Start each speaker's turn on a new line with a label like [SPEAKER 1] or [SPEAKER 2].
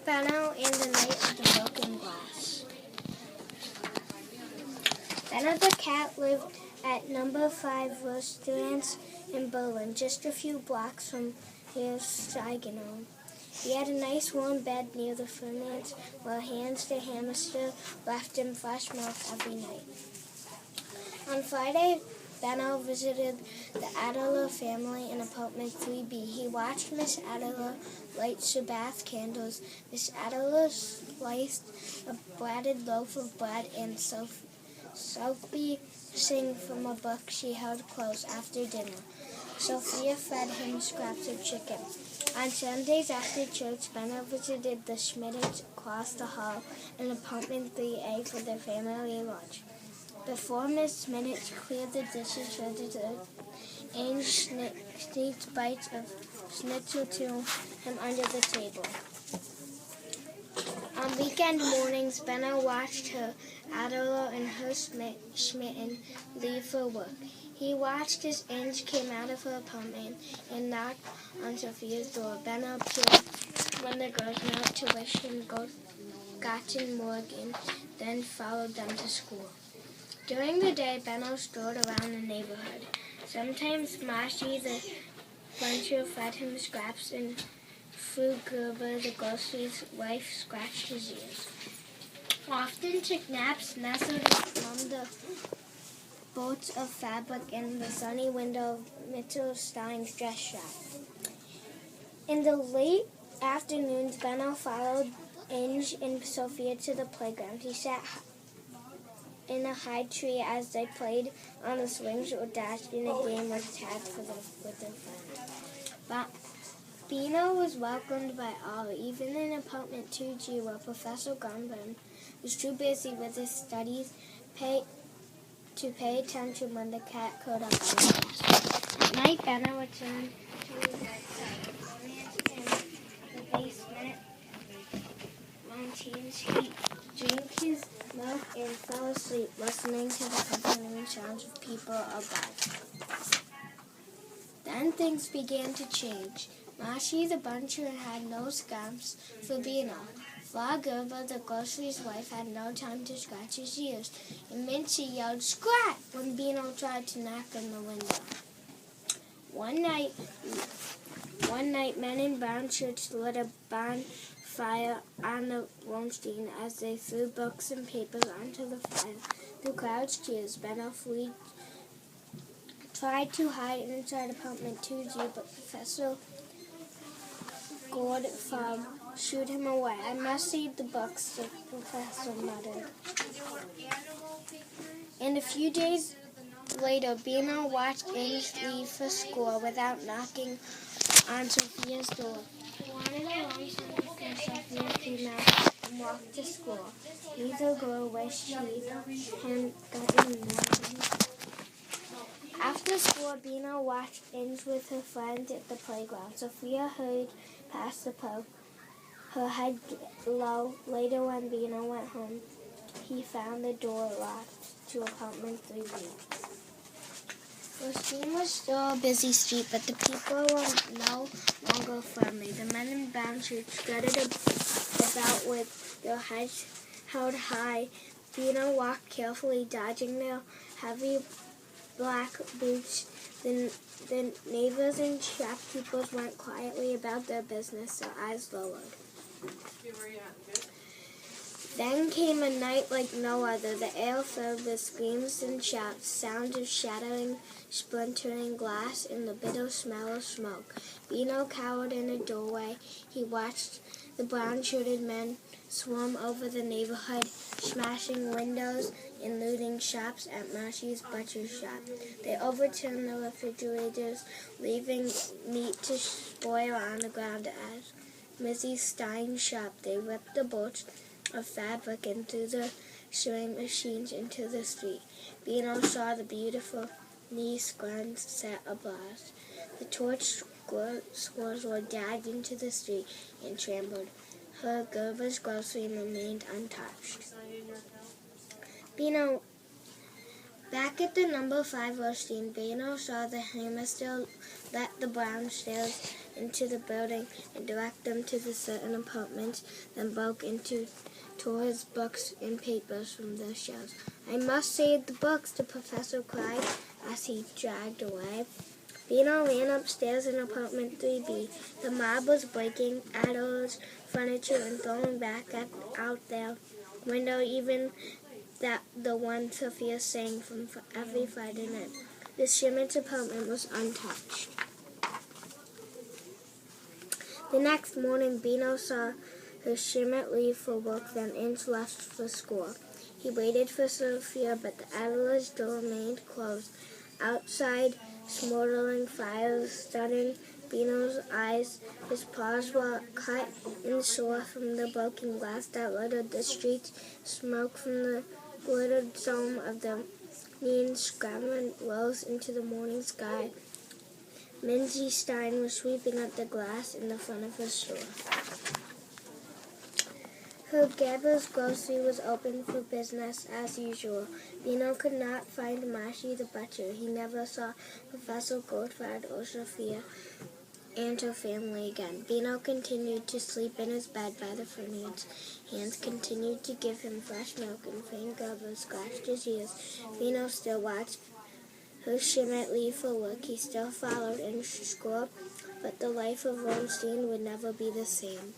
[SPEAKER 1] Benno and the Night of the Broken Glass. Benno the cat lived at number 5 Restaurants in Berlin, just a few blocks from his Saginaw. He had a nice warm bed near the furnace, where Hans the hamster left him fresh milk every night. On Friday, Benno visited the Adler family in apartment 3B. He watched Miss Adler light Sabbath candles. Miss Adler sliced a breaded loaf of bread, and Sophie sang from a book she held close after dinner. Sophia fed him scraps of chicken. On Sundays after church, Benno visited the Schmidts across the hall in apartment 3A for their family lunch. Before Miss Schmidt cleared the dishes for dessert, Ange sneaked bites of schnitzel to him under the table. On weekend mornings, Benno watched her Adler and her Schmitten leave for work. He watched as Ange came out of her apartment and knocked on Sophia's door. Benno appeared when the girls went out to wish him Guten Morgen, then followed them to school. During the day, Benno strolled around the neighborhood. Sometimes Mashi, the buncher, fed him scraps, and Fru Gerber, the grocer's wife, scratched his ears. Often took naps nestled among the bolts of fabric in the sunny window of Mittelstein's dress shop. In the late afternoons, Benno followed Inge and Sophia to the playground. He sat in a high tree as they played on the swings or dashed in a game of tag with their friends. But Benno was welcomed by all, even in apartment 2G, where Professor Gunburn was too busy with his studies to pay attention when the cat curled up on the grass. At night, Benno returned to his bedside. In the basement mountains, he drank his milk and fell asleep, listening to the comforting sounds of people above. Then things began to change. Mashi the buncher had no scamps for Benno. Fru Gerber, the grocer's wife, had no time to scratch his ears, and Mincy yelled "Scrat!" when Benno tried to knock on the window. One night, men in brown shirts lit a bonfire on the Wonstein as they threw books and papers onto the fire. The crowd cheers. Benno tried to hide inside apartment 2G, but Professor Goldfarb shooed him away. "I must read the books," the professor muttered. And a few days later, Benno watched Inge leave for school without knocking on Sophia's door. He wanted a long time before Sophia came out and walked to school. Neither girl wished she hadn't gotten married. After school, Benno watched Inge with her friends at the playground. Sophia hurried past the park, her head low. Later, when Benno went home, he found the door locked to apartment 3B. The street was still a busy street, but the people were no longer friendly. The men in brown shirts strutted about with their heads held high. Benno walked carefully, dodging their heavy black boots. The neighbors and shopkeepers went quietly about their business, their eyes lowered. Then came a night like no other, the air filled with screams and shouts, sounds of shattering, splintering glass, and the bitter smell of smoke. Benno cowered in a doorway. He watched the brown-shirted men swarm over the neighborhood, smashing windows and looting shops at Mashi's butcher shop. They overturned the refrigerators, leaving meat to spoil on the ground at Mrs. Stein's shop. They ripped the bolts of fabric and threw the sewing machines into the street. Benno saw the beautiful knee guns set ablaze. The torched squirrels were dragged into the street and trampled. Her Gerber's grocery remained untouched. Back at the number 5 roasting, Benno saw the hamster let the brown stairs into the building and direct them to the certain apartments, then broke into tore his books and papers from their shelves. "I must save the books," the professor cried as he dragged away. Bino ran upstairs in apartment 3B. The mob was breaking Adela's furniture and throwing back out their window, even the one Sophia sang from every Friday night. The Schmidt's apartment was untouched. The next morning, Bino saw her Schmidt leave for work, then Inch left for school. He waited for Sophia, but the Adela's door remained closed. Outside, smoldering fires stunning Bino's eyes. His paws were cut and sore from the broken glass that littered the streets. Smoke from the glittered dome of the neon scrambled rose into the morning sky. Minzy Stein was sweeping up the glass in the front of her store. Herb Gaber's grocery was open for business as usual. Bino could not find Mashi the butcher. He never saw Professor Goldfried or Sophia and her family again. Bino continued to sleep in his bed by the furnace. Hands continued to give him fresh milk, and Frank Gerber scratched his ears. Bino still watched her Schmidt leave for work. He still followed in school, but the life of Ronstein would never be the same.